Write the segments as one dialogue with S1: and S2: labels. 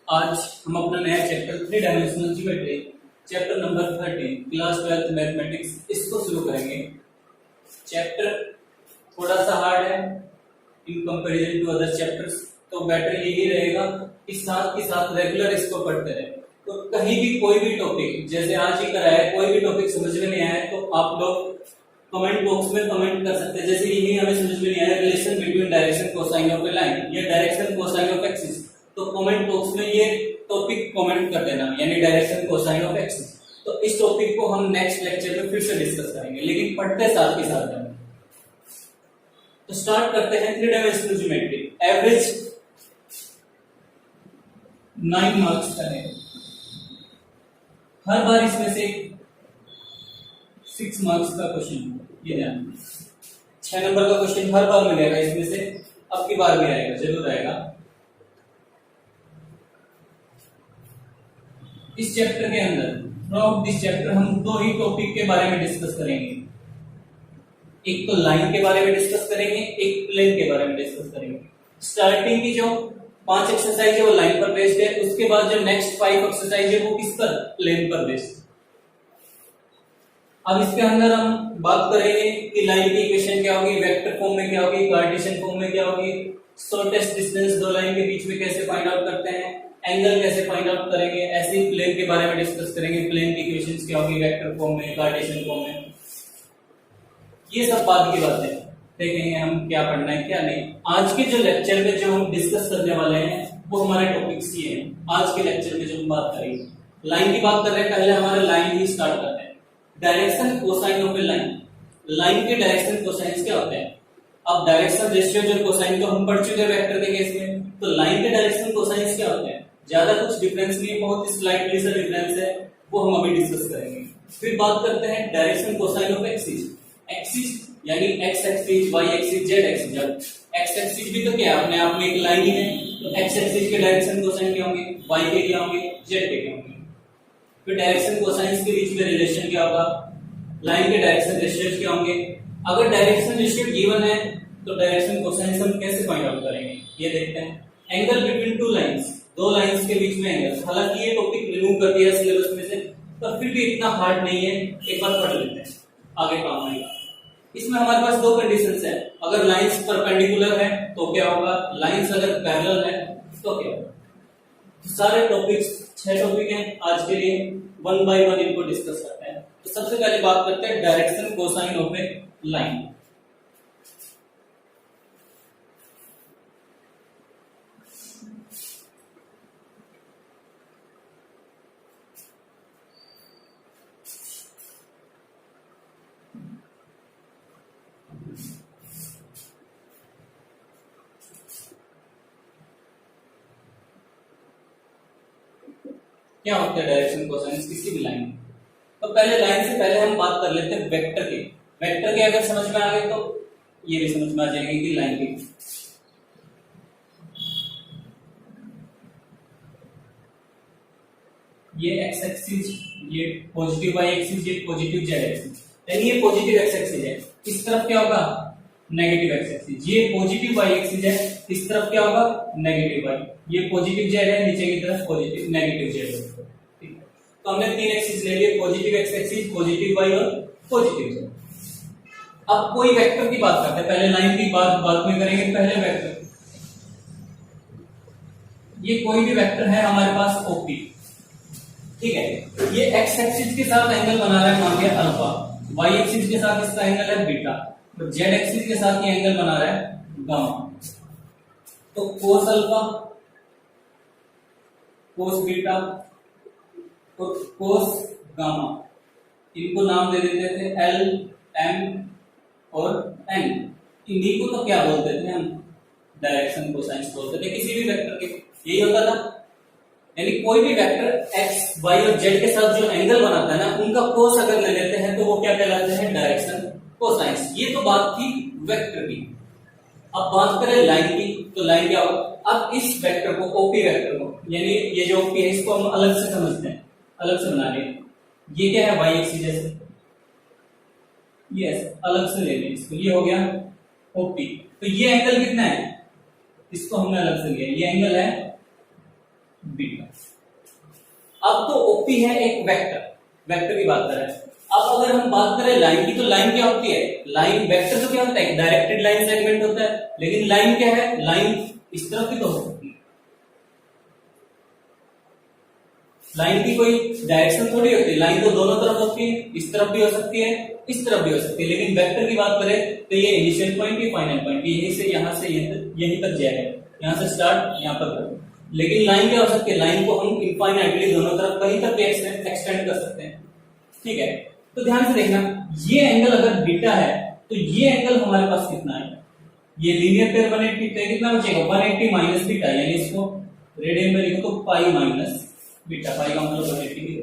S1: आज हम अपना नया chapter 3 dimensional geometry chapter number 13 class 12 mathematics इसको शुरू करेंगे। चैप्टर थोड़ा सा हार्ड है in comparison to other chapters, तो बेटर यही रहेगा कि साथ के साथ रेगुलर इसको पढ़ते रहे। तो कहीं भी कोई भी टॉपिक जैसे आज ही कराया, कोई भी टॉपिक समझ में नहीं आया तो आप लोग कमेंट बॉक्स में कमेंट कर सकते हैं। जैसे यही हमें समझ में नहीं आया relation between direction cosine of A line या डायरेक्शन कोसाइन ऑफ एक्सिस, तो कमेंट बॉक्स में ये टॉपिक कमेंट कर देना, यानी डायरेक्शन कोसाइन ऑफ एक्सिस। तो इस टॉपिक को हम नेक्स्ट लेक्चर में फिर से डिस्कस करेंगे, लेकिन पढ़ते साथ के साथ जाएंगे। तो स्टार्ट करते हैं 3 डायमेंशनल ज्योमेट्री। एवरेज 9 मार्क्स का है। हर बार इसमें से 6 मार्क्स का क्वेश्चन, ये ध्यान 6 नंबर का क्वेश्चन हर बार मिलेगा इसमें से, अब की बार भी आएगा, जरूर आएगा। इस चैप्टर के अंदर थ्रूआउट दिस चैप्टर हम 2 ही टॉपिक के बारे में डिस्कस करेंगे। एक तो लाइन के बारे में डिस्कस करेंगे, एक प्लेन के बारे में डिस्कस करेंगे। स्टार्टिंग की जो 5 एक्सरसाइज है वो लाइन पर बेस्ड है, उसके बाद जो नेक्स्ट 5 एक्सरसाइज है वो किस पर, प्लेन पर बेस्ड। अब इसके अंदर हम बात करेंगे कि लाइन की इक्वेशन क्या होगी, वेक्टर फॉर्म में क्या होगी, कार्टेशियन फॉर्म में क्या होगी, शॉर्टेस्ट डिस्टेंस दो लाइन के बीच में कैसे फाइंड आउट करते हैं, एंगल कैसे फाइंड आउट करेंगे, ऐसे ही प्लेन के बारे में डिस्कस करेंगे। प्लेन की इक्वेशंस क्या होगी वेक्टर फॉर्म में, कार्टेशियन फॉर्म में, ये सब बाद की बातें देखेंगे हम क्या पढ़ना है क्या नहीं। आज के जो लेक्चर में जो हम डिस्कस करने वाले हैं वो हमारे टॉपिक्स ये हैं। आज के लेक्चर में जो हम बात करेंगे लाइन की बात कर रहे हैं, पहले हमारा लाइन ही स्टार्ट करते हैं। Direction cosine of A line, line के डायरेक्शन कोसाइन क्या होते हैं। अब डायरेक्शन रेशियो जो कोसाइन को हम पढ़ चुके हैं वेक्टर के केस में, तो लाइन के डायरेक्शन कोसाइन क्या होते हैं। ज्यादा कुछ डिफरेंस नहीं है, बहुत स्लाइटली सा डिफरेंस है, वो हम अभी डिस्कस करेंगे। फिर बात करते हैं direction cosine of axis. Axis यानी X axis, Y axis, Z axis. जब एक्स एक्सिस भी तो क्या है अपने आप में एक लाइन ही है, तो एक्स एक्सिस के डायरेक्शन कोसाइन क्या होंगे, वाई के क्या होंगे, जेड के क्या होंगे। फिर डायरेक्शन कोसाइन के बीच में रिलेशन क्या होगा, लाइन के डायरेक्शन रेशियो क्या होंगे। अगर डायरेक्शन रेशियो गिवन है तो डायरेक्शन कोसाइन हम कैसे फाइंड आउट करेंगे, ये देखते हैं। एंगल बिटवीन टू लाइंस, दो लाइंस के बीच में एंगल। हालांकि ये टॉपिक रिमूव कर दिया सिलेबस में से, पर फिर भी इतना हार्ड नहीं है, एक बार पढ़ लेते हैं, आगे काम आएगा। इसमें हमारे पास 2 कंडीशंस है। अगर लाइंस परपेंडिकुलर है तो क्या होगा, लाइंस अगर पैरेलल है तो क्या होगा। तो सारे टॉपिक्स 6 टॉपिक हैं आज के लिए, 1 बाय 1 इनको डिस्कस करते हैं। तो सबसे पहले बात करते हैं direction cosine of A line. क्या होता है डायरेक्शन कोसाइन किसी भी लाइन। तो पहले लाइन से पहले हम बात कर लेते हैं वेक्टर के। वेक्टर के अगर समझ में आ गए तो ये भी समझ में आ जाएंगे कि लाइन की। ये एक्स एक्सिस, ये पॉजिटिव वाई एक्सिस, ये पॉजिटिव जेड एक्सिस, यानी ये पॉजिटिव एक्स एक्सिस है। इस तरफ क्या होगा, नेगेटिव एक्स एक्सिस। ये पॉजिटिव वाई एक्सिस है, इस तरफ क्या होगा, नेगेटिव वाई। ये पॉजिटिव जेड है, नीचे की तरफ पॉजिटिव नेगेटिव जेड है। ठीक है, तो हमने 3 एक्सिस ले लिए, positive x axis, positive y और पॉजिटिव जेड। अब कोई वेक्टर की बात करते हैं, पहले लाइन की बात बाद में करेंगे, पहले वेक्टर। ये कोई भी वेक्टर है हमारे पास ओपी, ठीक है। ये एक्स एक्सिस के साथ एंगल बना रहा है, मान लिया अल्फा। वाई एक्सिस के साथ इसका एंगल है बीटा, तो जेड एक्सिस के साथ ये एंगल बना रहा है गामा। तो कोस अल्फा, कोस बीटा और कोस गामा, इनको नाम दे देते थे एल, एम और एन। इन्हीं को तो क्या बोलते थे हम, डायरेक्शन कोसाइन बोलते थे किसी भी वेक्टर के। यही होता था, यानी कोई भी वेक्टर एक्स, वाई और जेड के साथ जो एंगल बनाता है ना, उनका कोस अगर ले लेते हैं तो वो क्या कहलाते हैं, डायरेक्शन कोसाइन। ये तो बात थी वेक्टर की। अब बात करें लाइन की, तो लाइन क्या होगा। अब इस वेक्टर को, ओपी वेक्टर को, यानी ये जो ओपी है इसको हम अलग से समझते हैं, अलग से बना लें। ये क्या है, वाई एक्सिस जैसे, यस अलग से ले लें इसको, ये हो गया ओपी। तो ये एंगल कितना है, इसको हमने अलग से लिया, ये एंगल है बीटा। अब तो ओपी है एक वेक्टर की बात कर रहे हैं। अब अगर हम बात करें लाइन की, तो लाइन क्या होती है? लाइन वेक्टर तो क्या होता है? डायरेक्टेड लाइन सेगमेंट होता है, लेकिन लाइन क्या है? लाइन इस तरफ भी तो हो सकती है। लाइन की कोई डायरेक्शन थोड़ी होती है, लाइन तो दोनों तरफ होती है, इस तरफ भी हो सकती है, इस तरफ भी हो सकती है। लेकिन वेक्टर की बात करें तो ये इनिशियल पॉइंट, ये फाइनल पॉइंट, यहीं से यहां से यहीं तक जाएगा, यहां से स्टार्ट यहां पर करो। लेकिन लाइन क्या हो सकती है? लाइन को हम इनफाइनाइटली दोनों तरफ कहीं तक भी एक्सटेंड कर सकते हैं। ठीक है, तो ध्यान से देखना, ये एंगल अगर बीटा है तो ये एंगल हमारे पास कितना है? ये लीनियर पेयर 180 पे कितना बचेगा? 180 माइनस बीटा, यानी इसको रेडियन में लिखो तो पाई माइनस बीटा, पाई का मतलब 180।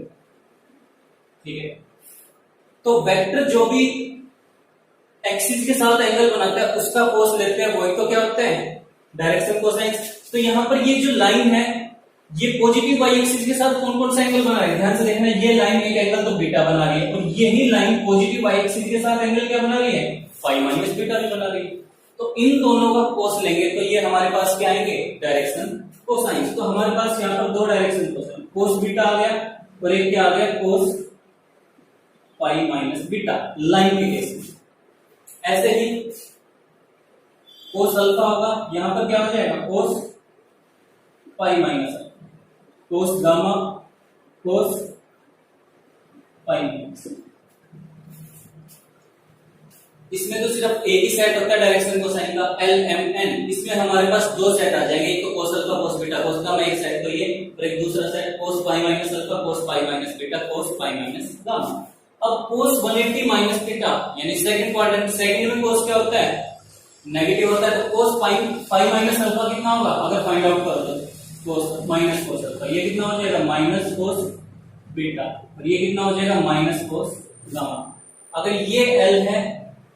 S1: ठीक है, तो वेक्टर जो भी एक्सिस के साथ एंगल बनाता है उसका कोस लेते हैं, वही तो क्या होता है? Direction cosine. तो यहां पर ये जो लाइन है ये पॉजिटिव वाई एक्सिस के साथ कौन कौन सा एंगल बना रही है? ध्यान से देखना, ये लाइन एक एंगल तो बीटा बना रही है, और यही लाइन पॉजिटिव वाई एक्सिस के साथ एंगल क्या बना रही है? फाई माइनस बीटा भी बना रही है। तो इन दोनों का कोस लेंगे तो ये हमारे पास क्या आएंगे? Direction cosine. तो हमारे पास यहाँ पर दो डायरेक्शन कोसाइन, कोस बीटा आ गया और एक क्या आ गया? कोस पाई माइनस बीटा, लाइन के केस में। ऐसे ही कोस अल्फा होगा, यहां पर क्या हो जाएगा? Cos pi minus, cos gamma, cos pi minus. इसमें तो सिर्फ एक ही सेट होता है डायरेक्शन कोसाइन का, एल एम एन। इसमें हमारे पास दो सेट आ जाएंगे, एक तो cos alpha cos beta cos gamma एक सेट, तो ये, और एक दूसरा set cos pi minus alpha cos pi minus beta cos pi minus gamma. अब कोस 180 माइनस बीटा यानी सेकंड क्वाड्रेंट, सेकंड में कोस क्या होता है? नेगेटिव होता है, तो कोस पाई माइनस अल्फा कितना होगा? अगर फाइंड आउट कर दो कोस माइनस कोस अल्फा, ये कितना हो जाएगा? माइनस कोस बीटा, और ये कितना हो जाएगा? Minus cos gamma. अगर ये एल है,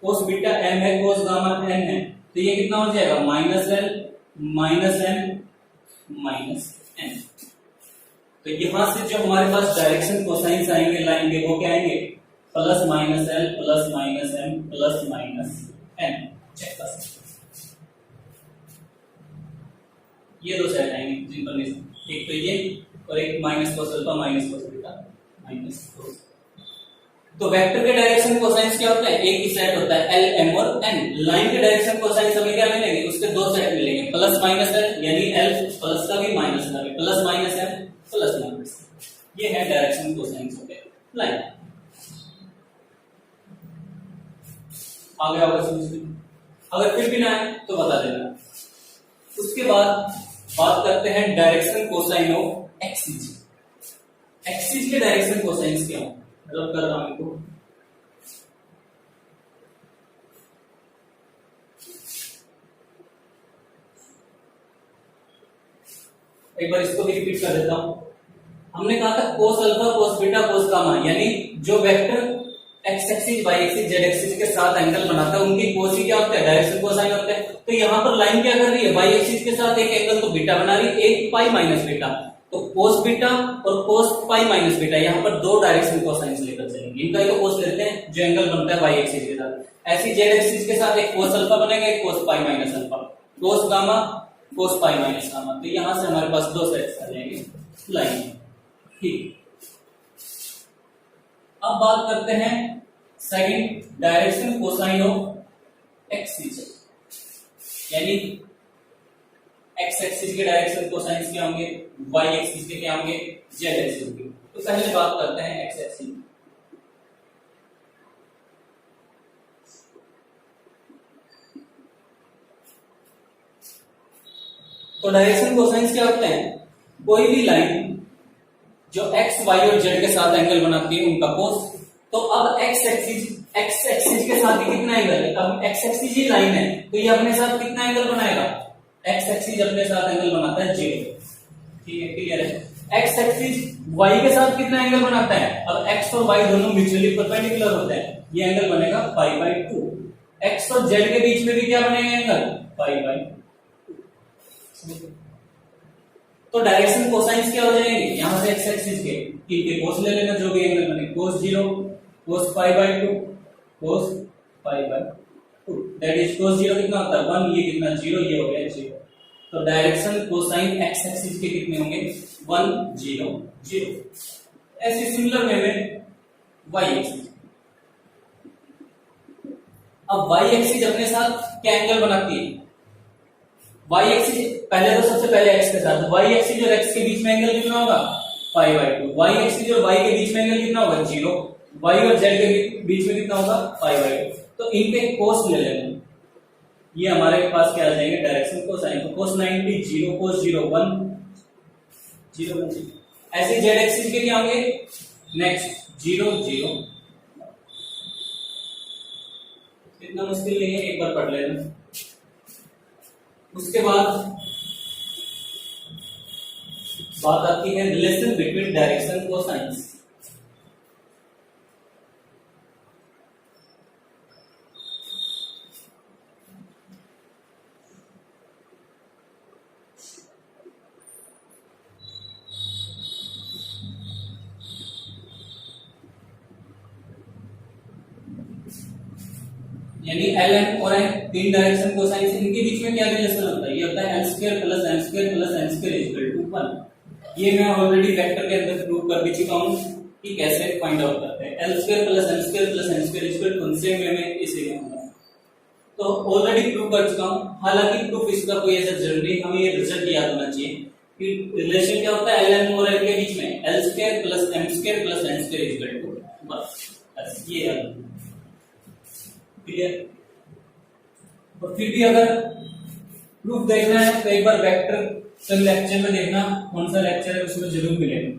S1: कोस बीटा एम है, कोस गामा एन है, तो ये कितना हो जाएगा? Minus l minus m minus n. तो यहां से जो हमारे पास डायरेक्शन कोसाइंस आएंगे लाइन के, वो क्या आएंगे? Plus minus l plus minus m plus minus n. Check कर सकते, ये दो सेट आएंगे जिन पर, एक तो ये और एक minus cos alpha minus cos beta minus cos. तो वेक्टर के डायरेक्शन कोसाइंस क्या होता है? एक ही सेट होता है, एल एम और एन। लाइन के डायरेक्शन कोसाइंस हमें क्या मिलेंगे? उसके दो सेट मिलेंगे, प्लस माइनस एल यानी एल प्लस का भी माइनस का भी, plus minus m plus minus. ये है डायरेक्शन कोसाइंस होते लाइन। आगे होगा समझ में? अगर फिर भी ना है तो बता देना। उसके बाद बात करते हैं direction cosine of axis. Axis के डायरेक्शन कोसाइंस क्या हो? मतलब कर रहा हूं इनको, एक बार इसको भी रिपीट कर देता हूं। हमने कहा था cos alpha cos beta cos gamma, यानी जो vector x axis Y axis Z axis के साथ एंगल बनाता है उनकी कोस ही क्या होता है? डायरेक्शन कोसाइन होता है। तो यहाँ पर लाइन क्या कर रही है? वाई एक्सिस के साथ एक एंगल तो बीटा बना रही है, एक पाई माइनस बीटा, तो कोस बीटा और कोस पाई माइनस बीटा, यहाँ पर दो डायरेक्शन कोसाइंस लेकर चलेंगे। इनका ही तो कोस लेते हैं जो एंगल बनता है वाई एक्सिस के साथ। ऐसी जेड एक्सिस के साथ एक कोस अल्फा बनेगा, एक cos pi minus alpha, cos gamma cos pi minus gamma. तो यहां से हमारे पास दो सेट्स आ जाएंगे लाइन। ठीक, अब बात करते हैं second direction cosine of axis, यानी एक्स एक्सिस के डायरेक्शन कोसाइंस क्या होंगे? वाई एक्सिस के क्या होंगे? जेड एक्सिस के। तो पहले बात करते हैं एक्स एक्सिस। तो डायरेक्शन कोसाइंस क्या होते हैं? कोई भी लाइन जो एक्स वाई और जेड के साथ एंगल बनाती है उनका कोस। तो अब एक्स एक्सिस के साथ कितना एंगल है? अब एक्स एक्सिस ही लाइन है तो ये अपने साथ कितना एंगल बनाएगा? एक्स एक्सिस अपने साथ एंगल बनाता है जेड। ठीक है, क्लियर है? एक्स एक्सिस वाई के साथ कितना एंगल बनाता है? अब एक्स और वाई दोनों म्यूचुअली परपेंडिकुलर होते हैं, ये एंगल बनेगा पाई बाई 2। एक्स और जेड के बीच में भी क्या बनेगा एंगल? Pi by 2। तो डायरेक्शन कोसाइंस क्या हो जाएंगे? यहां से एक्स एक्सिस के कोस ले लेना, जो भी एंगल बने, cos 0 cos pi by 2 cos pi by 2, that is cos 0 कितना होता है? 1, ये कितना 0, ये हो गया 0। तो डायरेक्शन कोसाइन एक्स एक्सिस के कितने होंगे? 1 0 0। ऐसे सिमिलर वे में y एक्सिस। अब y एक्सिस अपने साथ क्या एंगल बनाती है? y एक्सिस पहले तो सबसे पहले x के साथ y एक्सिस और x के बीच में एंगल कितना होगा? π/2। y एक्सिस और y के बीच में एंगल कितना होगा? 0। y और z के बीच में कितना होगा? π/2। तो इनके कोस ले लेंगे, ये हमारे पास क्या आ जाएंगे? Direction cosine. तो cos 90 0, cos 0 1 0 1 0। ऐसे z एक्सिस के लिए होंगे नेक्स्ट 0 0। इतना मुश्किल नहीं है, एक बार पढ़ लेना। उसके बाद बात आती है रिलेशन बिटवीन डायरेक्शन कोसाइंस। यानी एल एम और एन तीन डायरेक्शन कोसाइन से इनके बीच में क्या रिलेशन होता है? ये होता है l² + m² + n² = 1। ये मैं ऑलरेडी वेक्टर के अंदर प्रूव कर भी चुका हूं कि कैसे फाइंड आउट करते हैं। l² + m² + n² = same way में इसे लिखूंगा, तो ऑलरेडी प्रूव कर चुका हूं। हालांकि प्रूफ इसका कोई ऐसा जरूरी, हमें ये रिजल्ट याद होना चाहिए कि रिलेशन क्या होता है एल एम और एन के बीच में, l² + m² + n² = 1। बस ये है क्लियर। और फिर भी अगर प्रूफ देखना है तो एक बार वेक्टर चल लेक्चर में देखना, कौन सा लेक्चर है उसमें जरूर मिलेगा।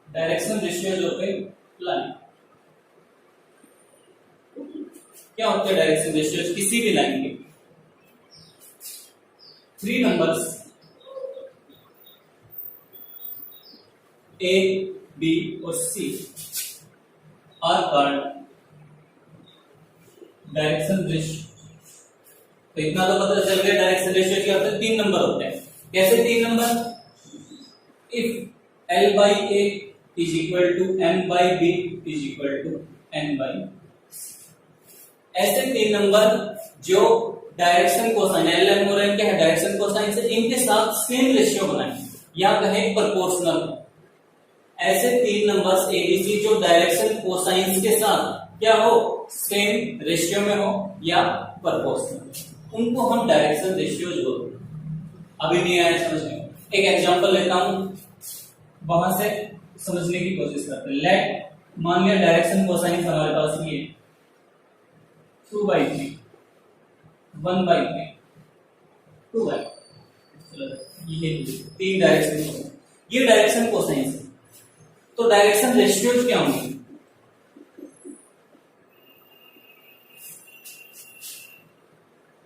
S1: Direction ratios of A line. क्या होते हैं डायरेक्शन रेशियोज किसी भी लाइन के? 3 numbers A, B और C are called direction ratio. तो इतना तो पता चल गया डायरेक्शन रेशियो क्या होता है? 3 नंबर होते हैं। कैसे 3 number? If L/A is equal to M/B is equal to N/C। ऐसे 3 नंबर जो डायरेक्शन कोसाइन एल एम और एन क्या है? डायरेक्शन कोसाइन से इनके साथ सेम रेशियो बनाएं या कहें प्रोपोर्शनल। ऐसे 3 नंबर्स एबीसी जो डायरेक्शन कोसाइन के साथ क्या हो? सेम रेशियो में हो या प्रोपोर्शनल, उनको हम डायरेक्शन रेशियोज बोलते हैं। अभी नहीं आया समझ में? एक एग्जांपल लेता हूं, वहां से समझने की कोशिश करते हैं। लेट मान लिया डायरेक्शन कोसाइन हमारे पास ये 2/3 1/3 2/, ये 3 डायरेक्शन, ये डायरेक्शन कोसाइन है। तो डायरेक्शन रेशियोज क्या होंगे?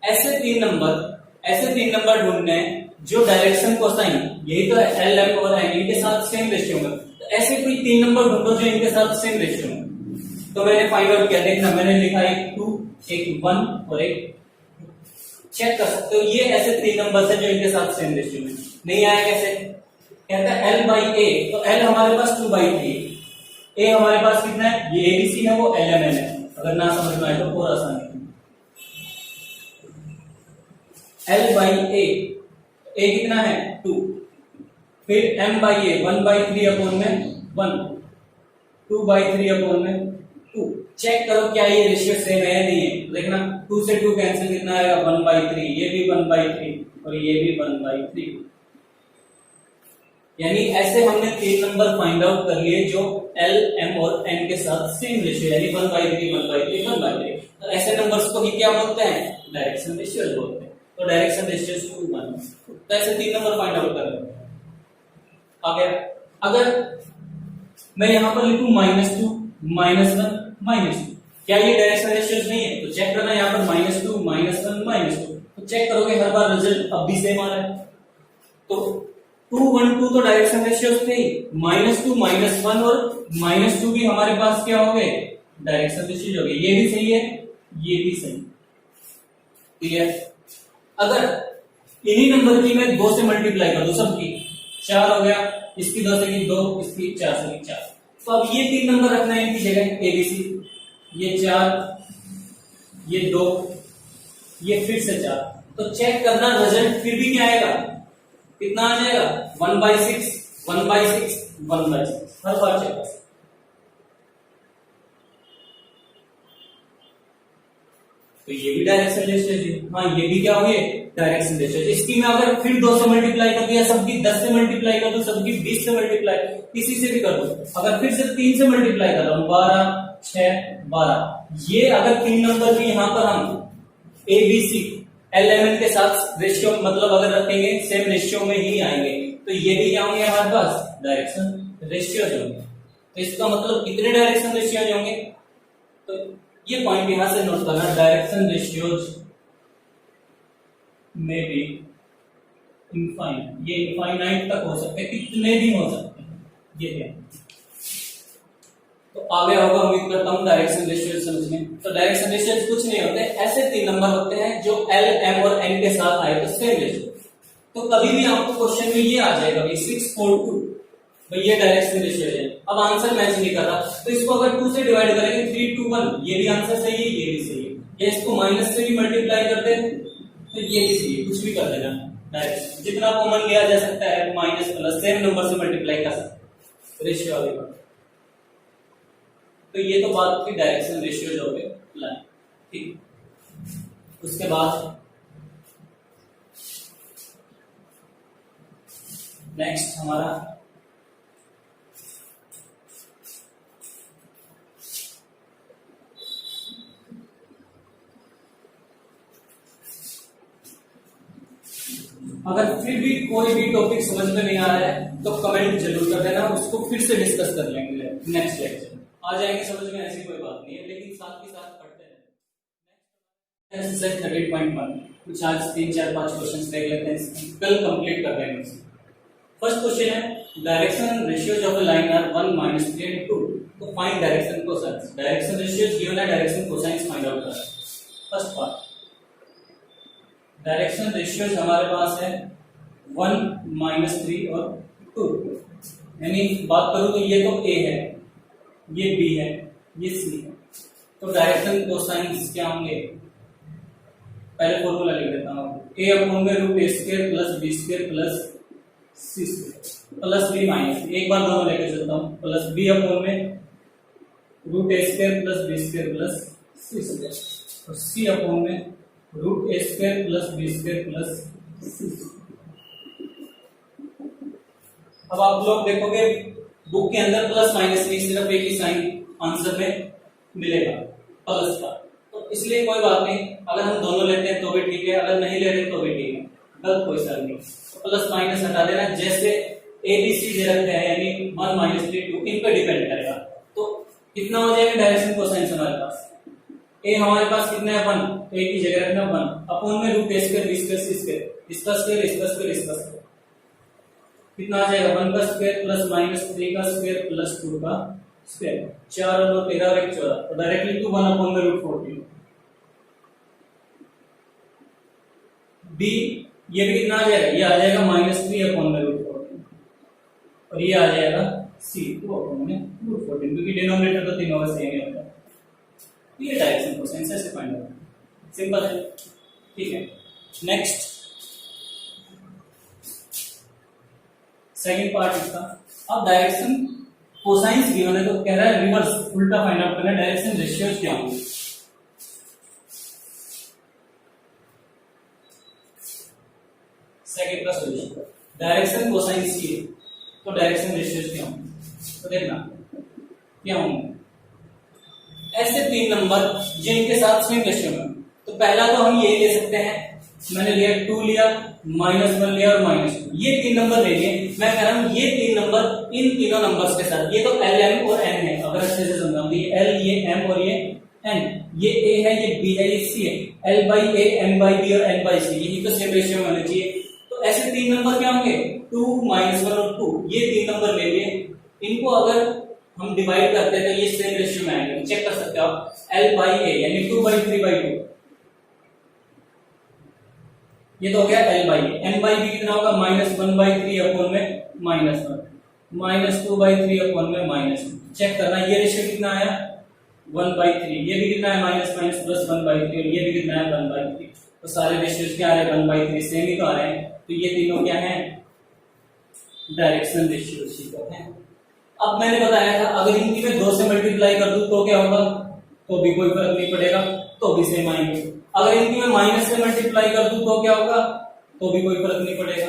S1: ऐसे 3 नंबर ढूंढने हैं जो डायरेक्शन कोसाइन, यही तो एल एम और एन, इनके साथ सेम रेशियो में। तो ऐसे कोई 3 नंबर ढूंढो जो इनके साथ सेम रेशियो में। तो मैंने फाइंड आउट किया, देखना मैंने लिखा एक 2 एक 1 और एक, चेक कर सकते हो ये ऐसे 3 नंबर है जो इनके साथ सेम रेशियो में। नहीं आया कैसे? कहता है L/A, तो L हमारे पास 2/3, A हमारे पास कितना है? ये ABC है, वो LMN है। अगर ना समझ में आए तो और आसान है। L/A, A कितना है? 2, फिर M/A 1/3/1, 2/3/2। चेक करो क्या ये रेशियो सेम है या नहीं है। देखना 2 से 2 कैंसिल, कितना आएगा? 1/3, ये भी 1/3 और ये भी 1/3। यानी ऐसे हमने 3 नंबर फाइंड आउट कर लिए जो एल एम और एन के साथ सेम रेशियो, यानी 1/3 1/3 1/3। तो ऐसे नंबर्स को ही क्या बोलते हैं? डायरेक्शन रेशियोज बोलते हैं। तो डायरेक्शन रेशियोज को 1, तो ऐसे 3 नंबर फाइंड आउट कर रहे हैं। आ गया। अगर मैं यहां पर लिखूं -2 -1 -2, क्या ये डायरेक्शन रेशियोज नहीं है? तो चेक करना यहाँ पर -2 -1 -2, तो चेक करोगे हर बार रिजल्ट अब भी सेम आ रहा है। तो 2 1 2 तो डायरेक्शन रेशियोज थे, -2 -1 और -2 भी हमारे पास क्या हो गए? डायरेक्शन रेशियोज हो गए। ये भी सही है, ये भी सही। क्लियर? अगर इन्हीं नंबर की मैं 2 से मल्टीप्लाई कर दूं सबकी, 4 हो गया, इसकी 2 से की 2, इसकी 4 से की 4, तो अब ये 3 नंबर रखना है इनकी जगह ABC, ये 4, ये 2, ये फिर से 4। तो चेक करना रिजल्ट फिर भी क्या आएगा, कितना आ जाएगा 1/6 1/6 1/6, हर बार चेक कर सकते। तो ये भी डायरेक्शन रेशियो है। हाँ ये भी क्या हुई डायरेक्शन रेशियो। इसकी मैं अगर फिर 2 से मल्टीप्लाई कर दिया, सबकी 10 से मल्टीप्लाई कर दूं, सबकी 20 से मल्टीप्लाई, किसी से भी कर दूं, अगर फिर से 3 से मल्टीप्लाई कर रहा हूं 12 6 12, ये अगर 3 नंबर भी यहां पर हम ABC LMN के साथ रेशियो मतलब अगर रखेंगे सेम रेशियो में ही आएंगे, तो ये भी क्या होंगे हमारे पास डायरेक्शन रेशियो होंगे। तो इसका मतलब कितने डायरेक्शन रेशियो होंगे, तो ये पॉइंट यहां से नोट करना, डायरेक्शन रेशियोज में भी इनफाइनाइट, ये इनफाइनाइट तक हो सकते हैं, कितने भी हो सकते हैं, ये है। तो आगे होगा उम्मीद करता हूं डायरेक्शन रेशियो समझने। तो डायरेक्शन रेशियो कुछ नहीं होते, ऐसे 3 नंबर होते हैं जो L M और N के साथ आए तो सेम रेशियो। तो कभी भी आपको क्वेश्चन में ये आ जाएगा 6:4:2, भाई ये डायरेक्शन रेशियो है। अब आंसर मैच नहीं कर रहा, तो इसको अगर 2 से डिवाइड करेंगे 3:2:1, ये भी आंसर सही है, ये भी सही है। या इसको माइनस से भी मल्टीप्लाई करते हैं तो ये भी सही है, कुछ भी कर देना डायरेक्शन, जितना कॉमन लिया जा सकता है माइनस प्लस सेम नंबर से मल्टीप्लाई कर सकते हैं, रेशियो आगे बढ़। तो ये तो बात की डायरेक्शन रेशियो जो है लाइन, ठीक। उसके बाद नेक्स्ट हमारा अगर फिर भी कोई भी टॉपिक समझ में नहीं आ रहा है तो कमेंट जरूर कर देना, उसको फिर से डिस्कस कर लेंगे नेक्स्ट लेक्चर में। आ जाएंगे समझ में, ऐसी कोई बात नहीं है, लेकिन साथ ही साथ पढ़ते रहें। एक्सरसाइज 30.1 कुछ आज 3 4 5 क्वेश्चंस देख लेते हैं, कल कंप्लीट कर देंगे। फर्स्ट क्वेश्चन है direction ratios of a line are 1 -3 and 2, तो find direction cosines. Direction ratios given है, डायरेक्शन कोसाइंस फाइंड आउट करना। फर्स्ट पार्ट डायरेक्शन रेशियोज हमारे पास है 1 -3 और 2, यानी बात करूं तो ये तो A है, ये B है, ये C है। तो डायरेक्शन कोसाइंस क्या होंगे, पहले फॉर्मूला लिख देता हूं, A अपॉन में √A² plus B² plus C² plus B minus, एक बार दोनों लेके चलता हूं, प्लस B अपॉन में √A² plus B² plus C² और C अपॉन में √A² plus B² plus C²। अब आप लोग देखोगे बुक के अंदर प्लस माइनस नहीं, सिर्फ एक ही साइन आंसर में मिलेगा प्लस का, तो इसलिए कोई बात नहीं, अगर हम दोनों लेते हैं तो भी ठीक है, अगर नहीं ले रहे तो भी ठीक है, गलत कोई सर नहीं। तो प्लस माइनस हटा देना, जैसे ABC दे रखते हैं यानी 1 -3 2, इन पर डिपेंड करेगा। तो कितना हो जाएगा डायरेक्शन कोसाइंस हमारे पास, A हमारे पास कितना है 1, तो एक ही जगह रखना 1 अपॉन में √A² B² C², इसका स्क्वायर इसका स्क्वायर इसका स्क्वायर, कितना आ जाएगा 1 का स्क्वायर प्लस -3 का स्क्वायर प्लस 2 का स्क्वायर, 4 और 2 13 और 1 14, तो डायरेक्टली टू 1 अपॉन में √14। B ये भी कितना आ जाएगा, ये आ जाएगा -3 अपॉन में √14 और ये आ जाएगा C 2 अपॉन में √14, क्योंकि डिनोमिनेटर तो तीनों का सेम ही होता है। ये डायरेक्शन कोसाइंस ऐसे फाइंड आउट, सिंपल है, ठीक है। नेक्स्ट सेकंड पार्ट इसका, अब डायरेक्शन कोसाइंस गिवन है तो कह रहा है रिवर्स उल्टा फाइंड आउट करना है, डायरेक्शन रेशियोज क्या होंगे। सेकंड का सॉल्यूशन डायरेक्शन कोसाइंस की तो डायरेक्शन रेशियोज क्या होंगे, तो देखना क्या होंगे, ऐसे 3 नंबर जिनके साथ सेम रेशियो में, तो पहला तो हम ये ले सकते हैं, मैंने लिया 2 लिया, -1 लिया और -2, ये 3 नंबर ले लिए। मैं कह रहा हूं ये 3 नंबर इन तीनों नंबर्स के साथ, ये तो L M और N है, अगर अच्छे से समझाऊं, ये L ये M और ये N, ये A है ये B है ये C है, L/A M/B और N/C, यही तो सेम रेशियो में होने चाहिए। तो ऐसे 3 नंबर क्या होंगे 2 -1 और 2, ये 3 नंबर ले लिए, इनको अगर हम डिवाइड करते हैं तो ये सेम रेशियो में आएंगे, चेक कर सकते हो आप, L/A यानी 2/3/2, ये तो हो गया L/A, N/B कितना होगा -1/3 अपॉन में -1, -2/3 अपॉन में -2। चेक करना ये रेशियो कितना आया 1/3, ये भी कितना है माइनस माइनस प्लस 1/3 और ये भी कितना है 1/3। तो सारे रेशियोज क्या आ रहे हैं 1/3, सेम ही तो आ रहे हैं। तो ये तीनों क्या हैं डायरेक्शन रेशियोज ठीक है। अब मैंने बताया था अगर इनकी मैं 2 से मल्टीप्लाई कर दूं तो क्या होगा, तो भी कोई फर्क नहीं पड़ेगा, तो भी सेम आएंगे। अगर इनकी मैं माइनस से मल्टीप्लाई कर दूं तो क्या होगा, तो भी कोई फर्क नहीं पड़ेगा।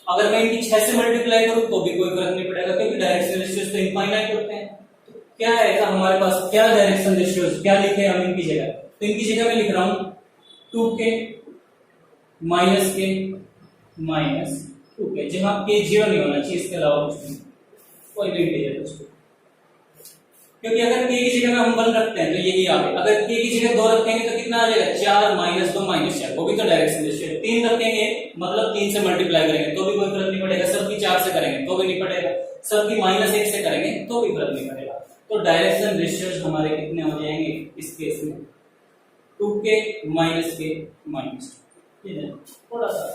S1: अगर मैं इनकी 6 से मल्टीप्लाई करूं तो भी कोई फर्क नहीं पड़ेगा, क्योंकि डायरेक्शन रेशियोज तो इनफाइनाइट होते हैं। तो क्या है ऐसा हमारे पास, क्या डायरेक्शन रेशियोज क्या लिखे हम इनकी जगह, तो इनकी जगह मैं लिख रहा हूं 2k -2k, जहां k 0 नहीं होना चाहिए, इसके अलावा कुछ नहीं, कोई भी इंटीजर उसको, क्योंकि अगर k की जगह में हम 1 रखते हैं तो यही आ गया। अगर k की जगह 2 रखेंगे तो कितना आ जाएगा 4 -2 -4, वो भी तो डायरेक्शन रेशियो। 3 रखेंगे मतलब 3 से मल्टीप्लाई करेंगे तो भी कोई फर्क नहीं पड़ेगा, सबकी 4 से करेंगे तो भी नहीं पड़ेगा, सबकी -1 से करेंगे तो भी फर्क नहीं पड़ेगा। तो डायरेक्शन रेशियोज हमारे कितने हो जाएंगे इस केस में 2k -k -2, थोड़ा सा,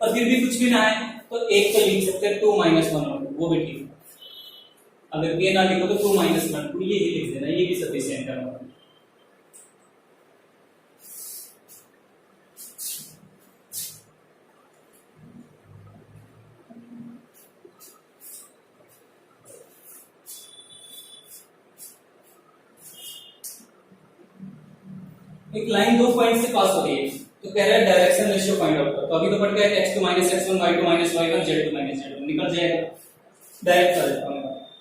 S1: और फिर भी कुछ भी ना है तो एक तो लिख सकते हैं 2 - 1, वो भी ठीक है। अगर k ना लिखो तो 2 - 1 ये ही लिख देना, ये भी सफिशिएंट है। एक लाइन 2 पॉइंट से पास हो रही है तो कह रहा है डायरेक्शन रेशियो फाइंड आउट करो। तो अभी तो पढ़ गया x2 - x1 y2 - y1 z2 - z1 निकल जाएगा, डायरेक्ट कर देता हूं।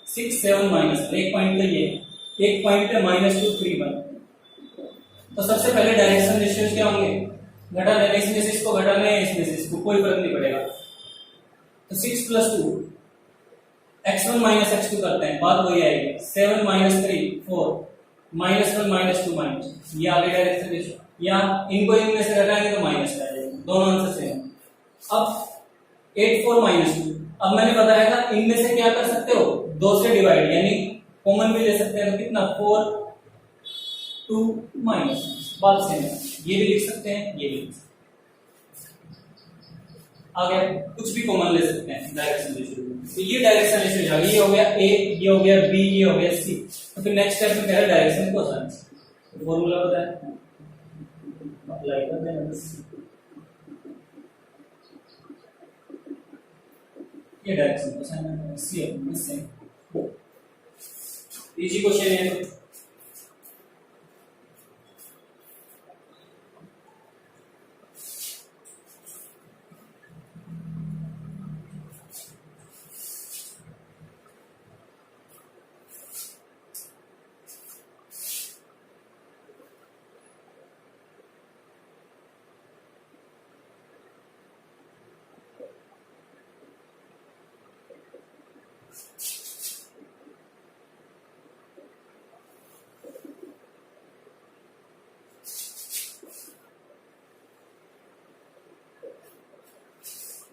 S1: 6 7 -1 एक पॉइंट तो ये, एक पॉइंट है -2 3 1। तो सबसे पहले डायरेक्शन रेशियोज क्या होंगे, घटाना है, इसमें से इसको घटाना है, इसमें से इसको, कोई फर्क नहीं पड़ेगा। तो 6 + 2 x1 - x2 करते हैं, बात वही आएगी। 7 - 3 4 -1 -2 ये आगे डायरेक्शन रेशियो, या इनको इनमें से घटाएंगे तो माइनस आ जाएगा, दोनों आंसर सेम। अब 8 4 -2, अब मैंने बताया था इनमें से क्या कर सकते हो 2 से डिवाइड, यानी कॉमन भी ले सकते हैं, तो कितना 4 2 माइनस, बात सेम है। ये भी लिख सकते हैं, ये भी लिख सकते हैं, आ गया, कुछ भी कॉमन ले सकते हैं डायरेक्शन रेशियो। तो ये डायरेक्शन रेशियो आ गई, ये हो गया a, ये हो गया b, ये हो गया c। तो फिर नेक्स्ट स्टेप में क्या है डायरेक्शन कोसाइन, फॉर्मूला पता है, अप्लाई कर देना बस। ये डायरेक्शन कोसाइन है, c है, सेम इजी क्वेश्चन है।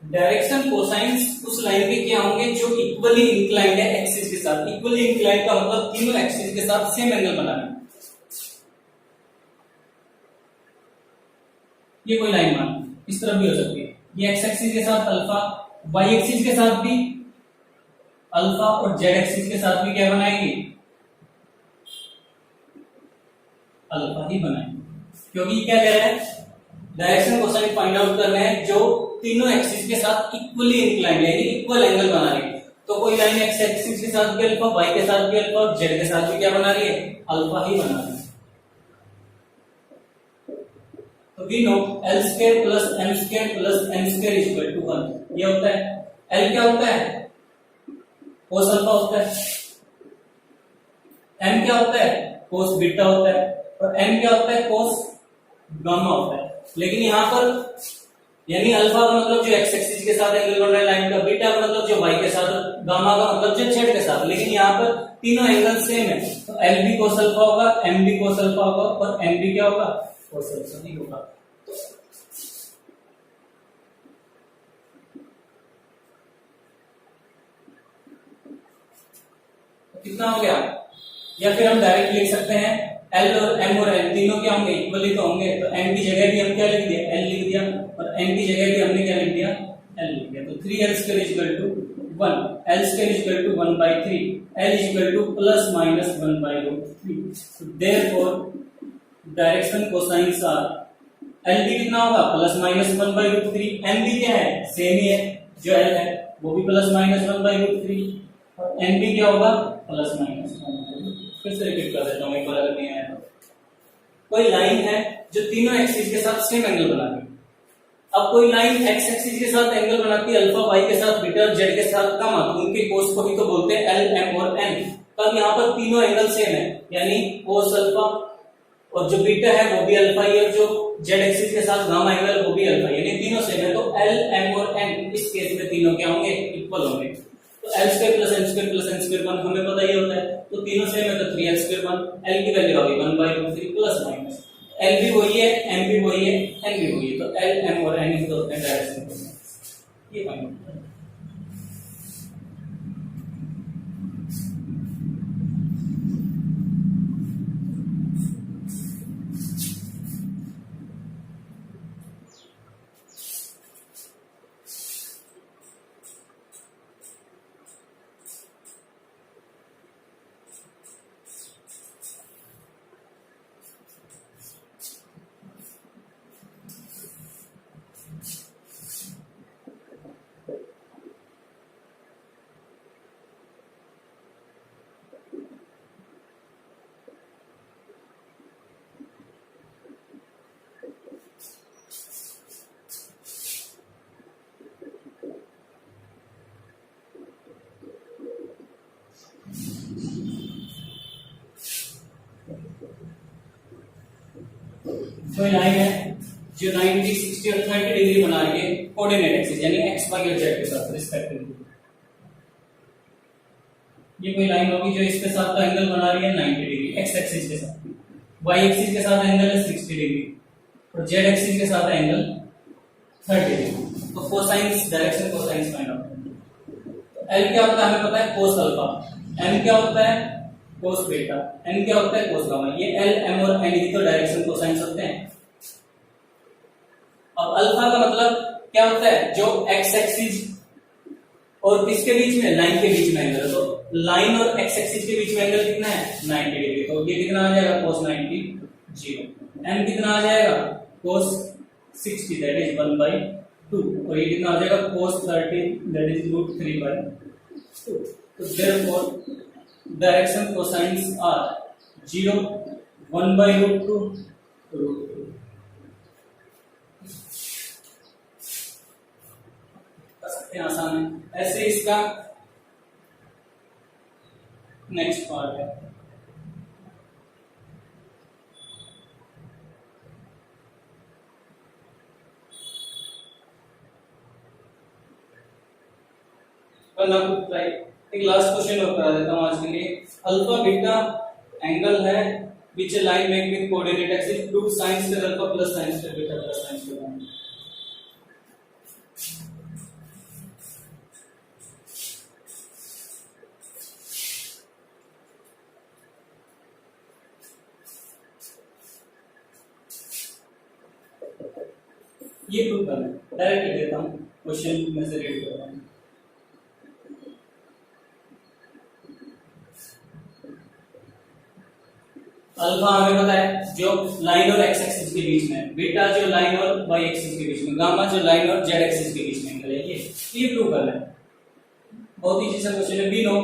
S1: डायरेक्शन कोसाइंस उस लाइन के क्या होंगे जो इक्वली इंक्लाइंड है एक्सिस के साथ। इक्वली इंक्लाइंड का मतलब तीनों एक्सिस के साथ सेम एंगल बनाना। ये कोई लाइन मान इस तरफ भी हो सकती है, ये एक्स एक्सिस के साथ अल्फा, वाई एक्सिस के साथ भी अल्फा और जेड एक्सिस के साथ भी क्या बनाएगी अल्फा ही बनाएगी, क्योंकि क्या कह रहा है डायरेक्शन कोसाइन फाइंड आउट करना है जो तीनों एक्सिस के साथ इक्वली इंक्लाइंड है, यानी इक्वल एंगल बना रही है। तो कोई लाइन एक्स एक्सिस के साथ भी अल्फा, वाई के साथ भी अल्फा और जेड के साथ भी क्या बना रही है अल्फा ही बना रही है। तो we know l² + m² + n² = 1। ये होता है l क्या होता है cos अल्फा होता है, m क्या होता है cos बीटा होता है, और n क्या होता है cos गामा होता है। लेकिन यहाँ पर यानी अल्फा का मतलब जो एक्स एक्सिस के साथ एंगल बन रहा है लाइन का, बीटा का मतलब जो वाई के साथ, गामा का मतलब जो जेड के साथ, लेकिन यहाँ पर तीनों एंगल सेम है। तो एल भी cos अल्फा होगा, एम भी cos अल्फा होगा और एन भी क्या होगा cos अल्फा ही होगा। तो कितना हो गया, या फिर हम डायरेक्ट लिख सकते हैं L और M और N तीनों क्या होंगे इक्वली तो होंगे। तो M की जगह भी हम क्या लिख दिया L लिख दिया, और N की जगह भी हमने क्या लिख दिया L लिख दिया, तो 3L square is equal to 1, L square is equal to 1/3, L is equal to plus minus 1/3। so therefore direction cosines are, L भी कितना होगा प्लस माइनस 1/3, M भी क्या है सेम ही है, जो L है वो भी प्लस माइनस 1/3, और N भी क्या होगा प्लस माइनस 1/3। फिर से रिपीट कर देता हूँ एक बार अगर नहीं आया तो। कोई लाइन है जो तीनों एक्सिस के साथ सेम एंगल बनाती है। अब कोई लाइन एक्स एक्सिस के साथ एंगल बनाती है अल्फा, वाई के साथ, बीटा और जेड के साथ गामा, तो उनके कोस को भी तो बोलते हैं एल, एम और एन। तब यहाँ पर तीनों एंगल सेम है, यानी कोस अल्फा और जो बीटा है वो भी अल्फा ही, और जो जेड एक्सिस के साथ गामा एंगल वो भी अल्फा, यानी तीनों सेम है। तो एल, एम और एन इस केस में तीनों क्या होंगे इक्वल होंगे। तो l square plus m square plus n square 1 हमें पता ही होता है, तो तीनों सेम है, तो 3L स्क्वायर 1, L की वैल्यू आ गई 1/3 प्लस माइनस, L भी वही है, M भी वही है, N भी वही है, तो L, M और N इनको होते हैं डायरेक्शन कोसाइंस। ये फाइंड आउट करें। कोई लाइन है जो 90, 60 और 30 डिग्री बना रही है कोऑर्डिनेट एक्सिस यानी एक्स, वाई और जेड के साथ रिस्पेक्टिवली। ये कोई लाइन होगी जो इसके साथ का एंगल बना रही है 90 डिग्री एक्स एक्सिस के साथ, वाई एक्सिस के साथ एंगल है 60 डिग्री और जेड एक्सिस के साथ एंगल 30 डिग्री। तो cosines, direction cosines find out करना। तो एल क्या होता है हमें पता है कोस अल्फा, एम क्या होता है कोस बीटा, एन क्या होता है कोस गामा। ये एल, एम और एन ही तो डायरेक्शन कोसाइंस होते हैं। अब अल्फा का मतलब क्या होता है जो एक्स एक्सिस और किसके बीच में, लाइन के बीच में एंगल है। तो लाइन और एक्स एक्सिस के बीच में एंगल कितना है 90 डिग्री, तो ये कितना आ जाएगा cos 90 0। एम कितना आ जाएगा cos 60 दैट इज 1/2, और ये कितना आ जाएगा cos 30 दैट इज √3/2। तो देयरफॉर डायरेक्शन कोसाइंस आर 0, 1/√2, √2। आसान है। ऐसे इसका नेक्स्ट पार्ट है, एक लास्ट क्वेश्चन और करा देता हूं आज के लिए। अल्फा बीटा एंगल है which line make with coordinate axis, prove sin square alpha plus sin square beta plus sin square gamma. ये प्रूव करना है, डायरेक्ट लिख देता हूं, क्वेश्चन में से रीड कर रहा हूं। अल्फा हमें पता है जो लाइन और एक्स एक्सिस के बीच में, बीटा जो लाइन और वाई एक्सिस के बीच में, गामा जो लाइन और जेड एक्सिस के बीच में एंगल है। ये प्रूव करना है, बहुत ही सा क्वेश्चन है। We know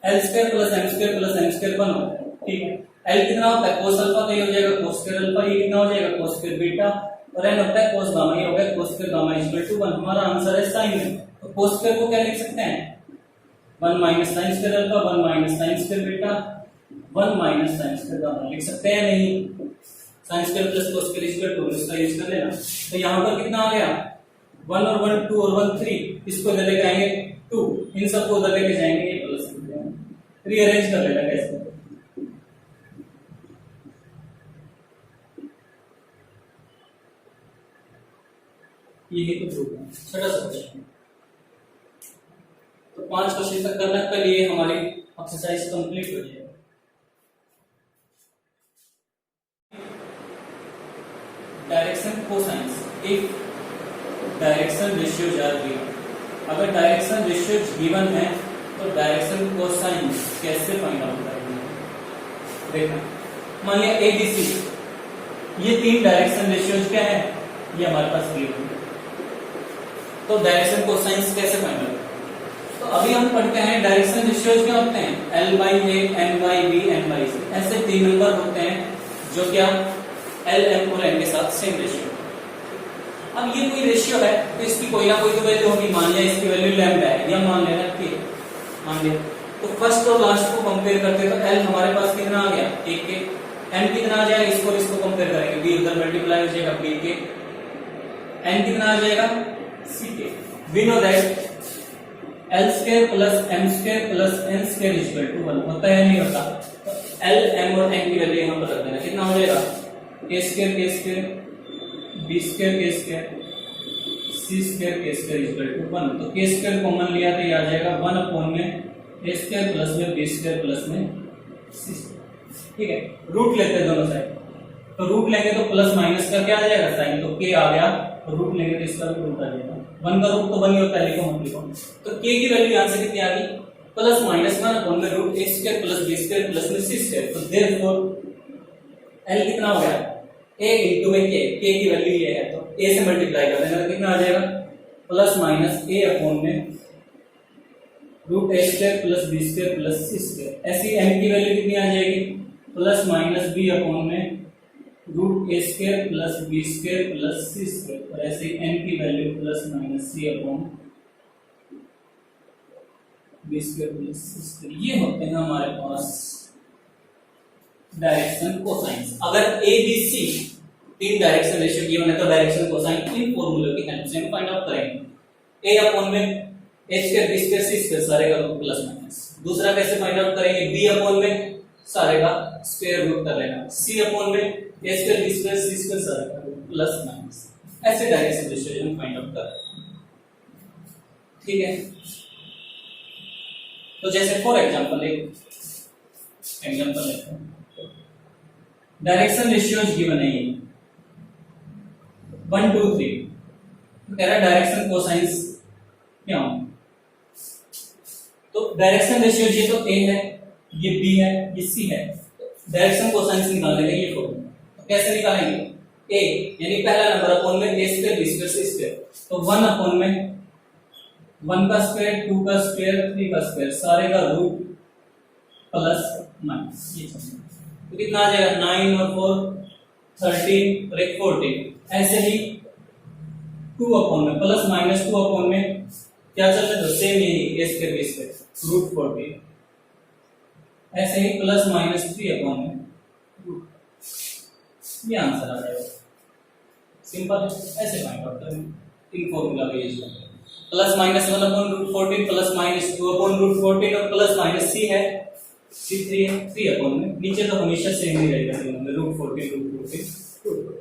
S1: l square plus m square plus n square 1 होता है, ठीक है। एल कितना होता है cos अल्फा, तो ये हो जाएगा cos स्क्वायर अल्फा, ये कितना हो जाएगा cos स्क्वायर बीटा, और एन होता है cos गामा, ये हो गया cos square gamma equal to 1। हमारा आंसर है साइन में, तो cos स्क्वायर को क्या लिख सकते हैं 1 minus sin square alpha, 1 minus sin square beta, 1 minus sin square gamma. लिख सकते हैं नहीं, sin square plus cos square equal to, इसका यूज कर लेना। तो यहां पर कितना आ गया 1 और 1 2 और 1 3, इसको इधर लेके आएंगे 2, इन सबको उधर लेके जाएंगे, ये प्लस रीअरेंज कर लेना कैसे। ये तो प्रूफ है, छोटा सा क्वेश्चन। तो 5 क्वेश्चन तक करना, कल ये हमारी एक्सरसाइज कंप्लीट हो जाएगी। Direction cosines, if direction ratios are given. अगर डायरेक्शन रेशियोज गिवन है तो डायरेक्शन कोसाइन कैसे फाइंड आउट करेंगे? देखना, मान लिया ABC, ये 3 डायरेक्शन रेशियोज क्या है, ये हमारे पास गिवन है, तो डायरेक्शन कोसाइन कैसे फाइंड आउट? तो अभी हम पढ़ते हैं डायरेक्शन रेशियोज क्या होते हैं, L/A, N/B, N/C, ऐसे 3 नंबर होते हैं जो क्या L, M और N के साथ सेम रेशियो। अब ये कोई रेशियो है तो इसकी कोई ना कोई तो वैल्यू होगी, मान लिया इसकी वैल्यू लैम्डा है या मान लेना K, मान लिया, तो फर्स्ट और लास्ट को कंपेयर करते तो L हमारे पास कितना आ गया 1 के, M कितना आ जाएगा, इसको कंपेयर करेंगे, B उधर मल्टीप्लाई हो जाएगा B के, N कितना आ जाएगा C के। We know that L square plus M square plus N square equal to 1 होता है नहीं होता, तो L, M और N की वैल्यू यहां पर रख देना, कितना हो जाएगा A square K square, B square K square, C square K square equal to 1, तो K स्क्वायर कॉमन लिया तो ये आ जाएगा 1 अपॉन में A स्क्वायर प्लस में B स्क्वायर प्लस में C स्क्वायर। ठीक है, रूट लेते हैं दोनों साइड, तो रूट लेंगे तो प्लस माइनस का क्या आ जाएगा साइन, तो K आ गया, रूट लेंगे तो इसका भी रूट आ जाएगा, 1 का रूट तो 1 ही होता है, लिखो मत लिखो, तो K की वैल्यू यहां से कितनी आ गई, प्लस माइनस 1 अपॉन में root A square plus B square plus में C स्क्वायर, तो देयरफॉर L कितना हो गया A इनटू में K की वैल्यू ये है, तो A से मल्टीप्लाई कर देना तो कितना आ जाएगा प्लस माइनस A अपॉन में root A square plus B square plus C square. ऐसी M की वैल्यू कितनी आ जाएगी प्लस माइनस B अपॉन में root A square plus B square plus C square, और ऐसे N की value plus minus C upon B square plus C square. ये होते हैं हमारे पास डायरेक्शन कोसाइंस। अगर ABC 3 डायरेक्शन रेशियो गिवन है तो डायरेक्शन कोसाइन इन फॉर्मूले की हेल्प से हम फाइंड आउट करेंगे। A अपॉन में A square B square C square सारे का रूट प्लस माइनस। दूसरा कैसे फाइंड आउट करेंगे, B अपॉन में सारे का स्क्वायर रूट कर लेना, C अपॉन में A square B square C square सारे का रूट प्लस माइनस। ऐसे डायरेक्शन रेशियो हम फाइंड आउट करें। ठीक है, तो जैसे फॉर एग्जांपल एक एग्जांपल लेते हैं, डायरेक्शन रेशियोज गिवन है ये 1 2 3, तो कह रहा है डायरेक्शन कोसाइंस क्या हो, तो डायरेक्शन रेशियोज ये तो A है, ये B है, ये C है, डायरेक्शन कोसाइंस निकालने का ये फॉर्मूला, तो कैसे निकालेंगे, A यानी पहला नंबर अपॉन में A square B square C square, तो 1 अपॉन में 1 का स्क्वायर 2 का स्क्वायर 3 का स्क्वायर सारे का रूट प्लस माइनस, ये तो कितना आ जाएगा 9 और 4 13 और 1 14। ऐसे ही 2 अपॉन में प्लस माइनस 2 अपॉन में क्या चल रहा है, सेम यही A square B square root 14। ऐसे ही प्लस माइनस 3 अपॉन में, ये आंसर आ जाएगा, सिंपल है। ऐसे फाइंड आउट करें इन फॉर्मूला का यूज करके, plus minus 1 upon root 14 plus minus 2 upon root 14 और प्लस माइनस C है, C3 है, 3 अपॉन में नीचे तो हमेशा सेम ही रहेगा, रूट 14 रूट 14।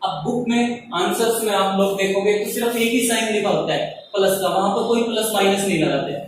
S1: अब बुक में आंसर्स में आप लोग देखोगे तो सिर्फ एक ही साइन लिखा होता है प्लस का, वहां पर कोई प्लस माइनस नहीं लगाते,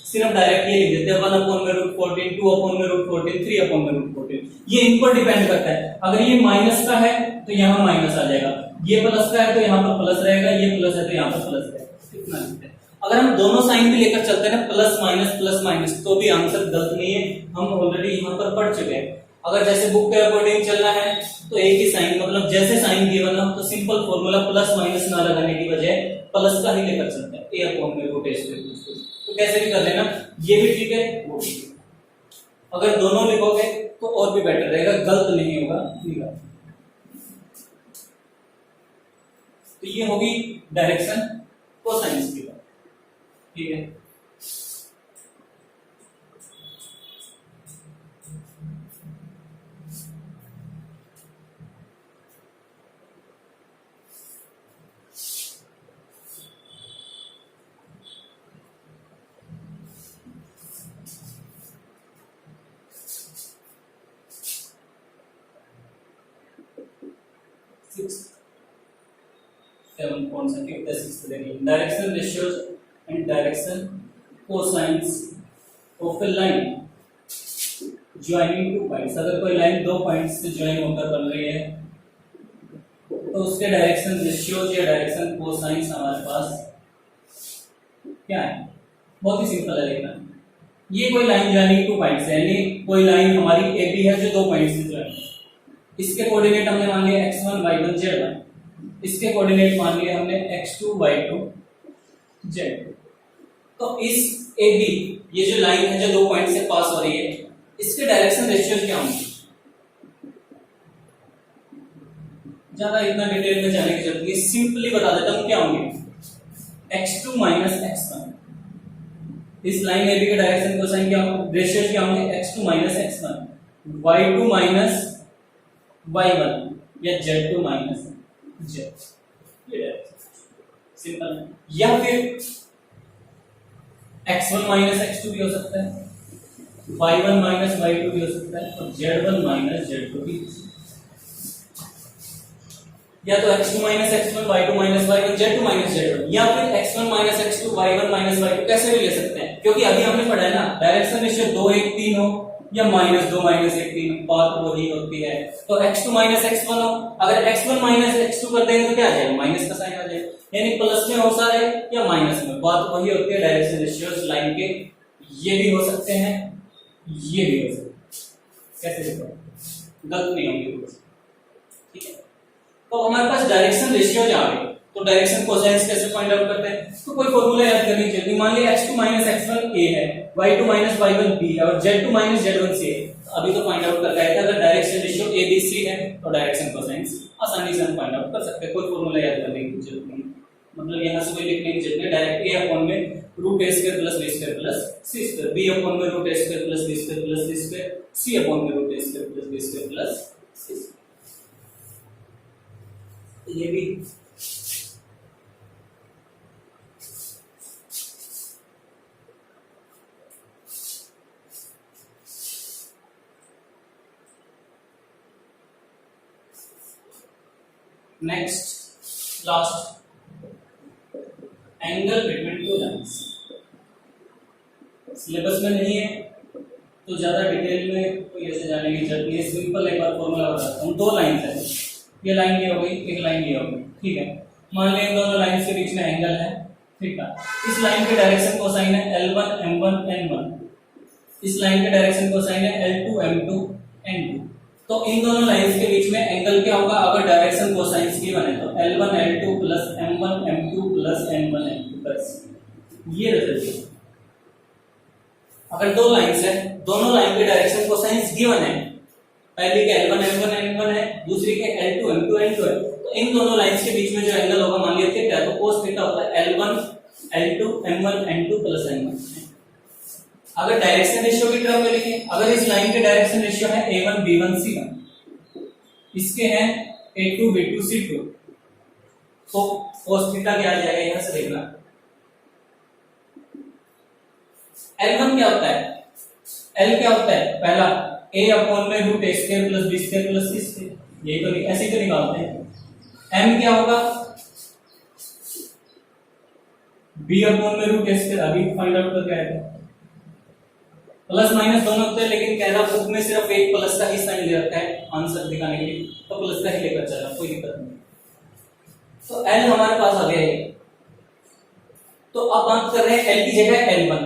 S1: सिर्फ डायरेक्ट ये लिख देते हैं 1 अपॉन में रूट 14 2 अपॉन में रूट 14 3 अपॉन में रूट 14। ये इन पर डिपेंड करता है, अगर ये माइनस का है तो यहाँ माइनस आ जाएगा, ये प्लस का है तो यहाँ पर प्लस रहेगा, ये प्लस है तो यहाँ पर प्लस रहेगा, इतना लिखते हैं। अगर हम दोनों साइन भी लेकर चलते हैं ना प्लस माइनस तो भी आंसर गलत नहीं है, हम ऑलरेडी यहाँ पर पढ़ चुके हैं। अगर जैसे बुक के अकॉर्डिंग चलना है तो एक ही साइन, मतलब जैसे साइन गिवन हो तो सिंपल फॉर्मूला प्लस माइनस ना लगाने की बजाय प्लस का ही लेकर चलते हैं, A अपॉन में रूट A स्क्वायर, तो कैसे भी कर लेना, ये भी ठीक है वो भी ठीक है। अगर दोनों लिखोगे तो और भी बेटर रहेगा, गलत नहीं होगा। तो ये होगी डायरेक्शन कोसाइंस की बात, ठीक है। Direction ratios and direction cosines of A line joining 2 points. अगर कोई लाइन 2 पॉइंट्स से ज्वाइन होकर बन रही है तो उसके डायरेक्शन रेशियोज या डायरेक्शन कोसाइंस हमारे पास क्या है, बहुत ही सिंपल है लिखना। ये कोई लाइन जानी 2 पॉइंट से, यानी कोई लाइन हमारी ए बी है जो 2 पॉइंट से ज्वाइन है। इसके कोऑर्डिनेट हमने मान लिए x1 y1 z1, इसके कोऑर्डिनेट मान लिए हमने x2 y2 z2। तो इस ए बी, ये जो लाइन है जो 2 पॉइंट से पास हो रही है, इसके डायरेक्शन रेशियोज क्या होंगे? ज्यादा इतना डिटेल में जाने की जरूरत नहीं, सिंपली बता देता हूं क्या होंगे। x2 माइनस x1, इस लाइन ए बी के डायरेक्शन कोसाइन क्या होंगे, रेशियोज क्या होंगे, x2 minus x1, y2 minus y1 या z2 माइनस z। ये सिंपल है। या फिर x1 माइनस x2 भी हो सकता है, y1 माइनस y2 भी हो सकता है, और z1 माइनस z2 भी हो सकता है। या तो x2 minus x1, y2 minus y1, z2 minus z1, या फिर x1 minus x2, y1 minus y2, कैसे भी ले सकते हैं, क्योंकि अभी हमने पढ़ा है ना डायरेक्शन रेशियो 2 1 3 हो या -2 -1 3, बात वही होती है। तो x2 माइनस x1 हो, अगर x1 माइनस x2 कर देंगे तो क्या आ जाएगा, माइनस का साइन आ जाएगा, यानी प्लस में हो सारे या माइनस में, बात वही होती है डायरेक्शन रेशियोज लाइन के। ये भी हो सकते हैं, ये भी हो सकते हैं, कैसे देखो गलत नहीं होंगे, ठीक है। तो हमारे पास डायरेक्शन रेशियो आ गए, तो डायरेक्शन कोसाइंस कैसे फाइंड आउट करते हैं, तो कोई फॉर्मूला याद करनी चाहिए। मान लिया x2 माइनस x1 a है, y2 माइनस y1 b है, और z2 माइनस z1 c है। तो अभी तो फाइंड आउट कर रहा है, अगर direction ratio a b c है तो डायरेक्शन कोसाइंस आसानी से हम फाइंड आउट कर सकते हैं, कोई फॉर्मूला याद करने की जरूरत नहीं, मतलब यहां से कोई लिखने की जरूरत नहीं, डायरेक्ट a अपॉन में root a square plus b square plus c square, b upon में root a square plus b square plus c square, c upon में root a square plus b square plus c square. ये भी next last, angle between 2 lines. Syllabus में नहीं है तो ज्यादा detail में कोई ऐसे जाने की जरूरत नहीं है, सिंपल एक बार फॉर्मूला बताता हूं। 2 लाइन है, ये लाइन ये हो गई, एक लाइन ये हो गई, ठीक है। मान लें दोनों लाइंस के बीच में एंगल है, ठीक है। इस लाइन के डायरेक्शन कोसाइन है L1 M1 N1, इस लाइन के डायरेक्शन कोसाइन है L2 M2 N2। तो इन दोनों लाइंस के बीच में एंगल क्या होगा, अगर डायरेक्शन कोसाइंस गिवन है तो L1 L2 plus M1 M2 plus N1 N2 बस ये रिजल्ट। अगर 2 लाइंस है, दोनों लाइन के डायरेक्शन कोसाइंस गिवन है, पहली के L1 M1 N1 है, दूसरी के L2 M2 N2 है, तो इन दोनों लाइंस के बीच में जो एंगल होगा मान लिया थीटा, तो cos थीटा होता है L1 L2 M1 N2 plus N1। अगर डायरेक्शन रेशियो की टर्म में लिखें, अगर इस लाइन के डायरेक्शन रेशियो है A1 B1 C1, इसके हैं A2 B2 C2, तो cos थीटा क्या आ जाएगा, यहां से देखना। L1 क्या होता है, L क्या होता है, पहला a अपॉन में root a square plus b square plus c square, यही तो ऐसे ही तो निकालते हैं। m क्या होगा, b अपॉन में रूट a स्क्वायर, अभी फाइंड आउट करके आए थे। प्लस माइनस दोनों होते हैं, लेकिन कह रहा बुक में सिर्फ एक प्लस का ही साइन दे रखा है आंसर दिखाने के लिए, तो प्लस का ही लेकर चलना, कोई दिक्कत नहीं। तो l हमारे पास आ गया है, तो अब बात कर रहे हैं l की जगह L1,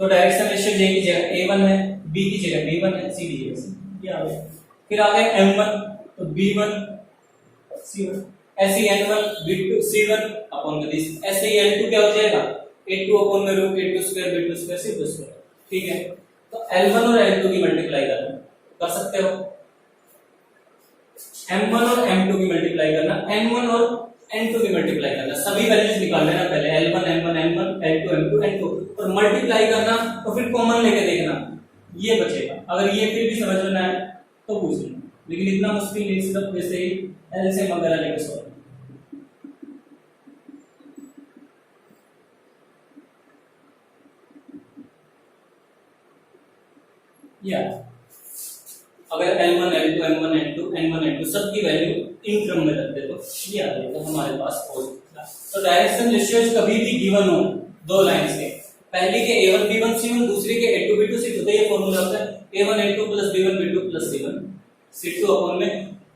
S1: तो डायरेक्शन रेशियो j की जगह A1 है, b की जगह B1 है, c की जगह c, ये आ गया। फिर आ गया M1, तो B1 C1, ऐसे ही N1 B2 C1 अपॉन में दिस, ऐसे ही L2 क्या हो जाएगा, A2 अपॉन में root A2 square B2 square C2 square, ठीक है। तो L1 और L2 की मल्टीप्लाई करना, कर सकते हो, M1 और M2 की मल्टीप्लाई करना, N1 और N2 की मल्टीप्लाई करना, सभी वैल्यूज निकाल लेना पहले, L1 M1 N1 L2 M2 N2, और मल्टीप्लाई करना, तो फिर कॉमन लेके देखना, ये बचेगा। अगर ये फिर भी समझ में ना आए तो पूछ लेना, लेकिन इतना मुश्किल नहीं, सिर्फ वैसे ही एलसीएम वगैरह लेके सॉल्व। या अगर L1 L2 M1 N2 N1 N2 सबकी वैल्यू इन क्रम में रख दे तो ये आ जाएगा हमारे पास फॉर्मूला। तो डायरेक्शन रेशियोज कभी भी गिवन हो 2 लाइंस के, पहली के A1 B1 C1, दूसरी के A2 B2 C2, तो ये फॉर्मूला होता है A1 A2 plus B1 B2 plus C1 C2 upon में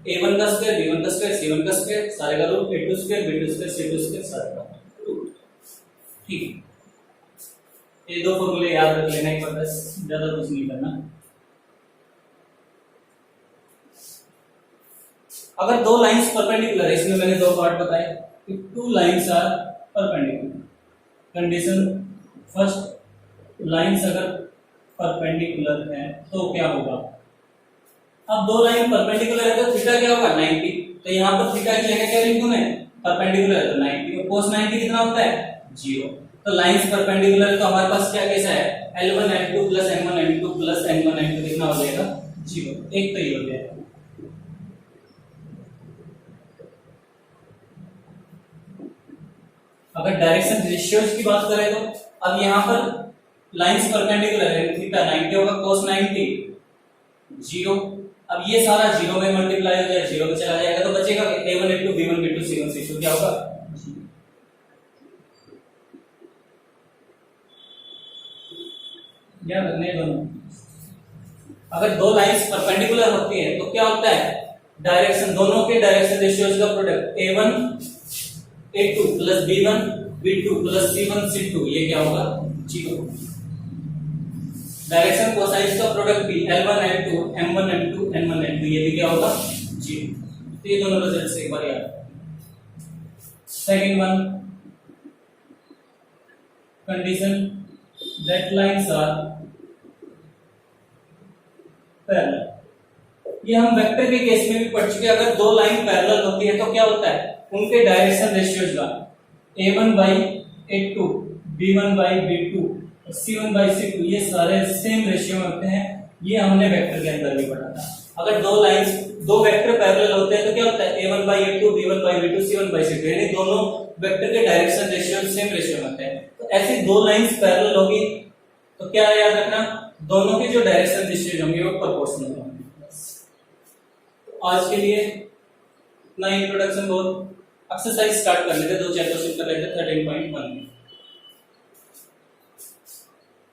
S1: a1 का स्क्वायर, b1 का स्क्वायर, c1 का स्क्वायर, सारे का root, a2 square, b2 square, c2 square, सारे का रूट। ठीक, ये दो फॉर्मूले याद रख लेना एक बार, बस ज्यादा कुछ नहीं करना। अगर दो लाइंस परपेंडिकुलर है, इसमें मैंने दो पार्ट बताए, if two lines are perpendicular, condition first, lines अगर परपेंडिकुलर है तो क्या होगा। अब दो लाइन परपेंडिकुलर है तो थीटा क्या होगा 90, तो यहाँ पर थीटा की जगह क्या लिख दूं मैं, परपेंडिकुलर है तो 90, और cos 90 कितना होता है 0। तो लाइंस परपेंडिकुलर है तो हमारे पास क्या कैसा है, L1 L2 plus M1 M2 plus N1 N2 कितना हो जाएगा 0, एक तो ये हो जाएगा। अगर डायरेक्शन रेशियोज की बात करें तो अब यहाँ पर लाइंस परपेंडिकुलर है, थीटा 90 होगा, cos 90 0। अब ये सारा 0 में मल्टीप्लाई हो जाए, 0 में चला जाएगा तो बचेगा a1 a2 b1 b2 c1 c2 क्या होगा। क्या करने दोनों, अगर दो लाइंस परपेंडिकुलर होती है तो क्या होता है, डायरेक्शन, दोनों के डायरेक्शन रेशियोज का product a1 a2 plus b1 b2 plus c1 c2 ये क्या होगा 0। डायरेक्शन कोसाइंस का प्रोडक्ट भी L1 L2 M1 M2 N1 N2 ये भी क्या होगा 0। तो ये दोनों रिजल्ट से एक बार याद। Second one, condition that lines are parallel, ये हम वेक्टर के केस में भी पढ़ चुके हैं। अगर दो लाइन पैरेलल होती है तो क्या होता है, उनके डायरेक्शन रेशियोज का a1 by a2 b1 by b2 c1 by c2 ये सारे सेम रेशियो में होते हैं, ये हमने वेक्टर के अंदर भी पढ़ा था। अगर दो लाइंस, दो वेक्टर पैरेलल होते हैं तो क्या होता है a1 by a2 b1 by b2 c1 by c2, यानी दोनों वेक्टर के डायरेक्शन रेशियो सेम रेशियो में होते हैं। तो ऐसी दो लाइंस पैरेलल होगी तो क्या याद रखना, दोनों के जो डायरेक्शन रेशियो होंगे वो प्रोपोर्शनल होंगे। आज के लिए इतना इंट्रोडक्शन, बहुत एक्सरसाइज स्टार्ट कर लेते, दो चैप्टर कर लेते 13.1 में।